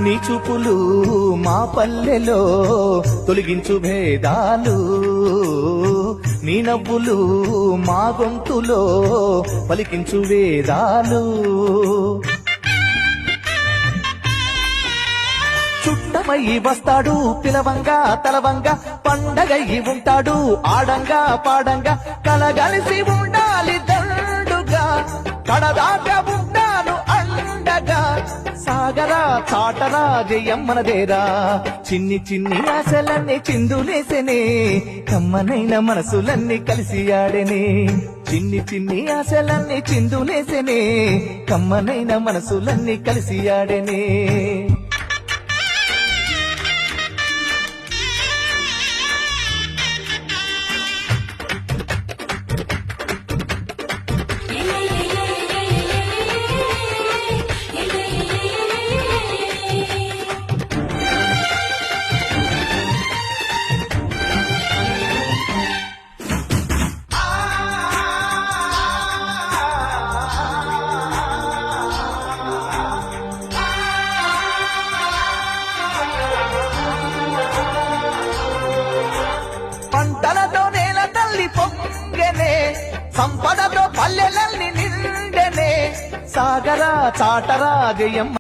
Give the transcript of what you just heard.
నీ చూపులు మా పల్లెలో తొలగించు భేదాలు, నీ నవ్వులు మా గొంతులో పలికించు వేదాలు. చుట్టమయ్యి వస్తాడు పిలవంగా తలవంగా, పండగయ్యి ఉంటాడు ఆడంగా పాడంగా, కలగలిసి ఉండాలి దండుగా, కడదాకా ఉంటాను అండగా. సాగరా చాటరా జయమ్మనదేరా, చిన్ని చిన్ని ఆశలన్నీ చిందులేసెనే, కమ్మనైన మనసులన్నీ కలిసి ఆడెనే. చిన్ని చిన్ని ఆశలన్నీ చిందులేసెనే, కమ్మనైన మనసులన్నీ కలిసి ఆడెనే. పంటలతో నేల తల్లి పొంగెనే, సంపదతో పల్లెలన్నీ నిండెనే. సాగరా చాటరా జయమ్మ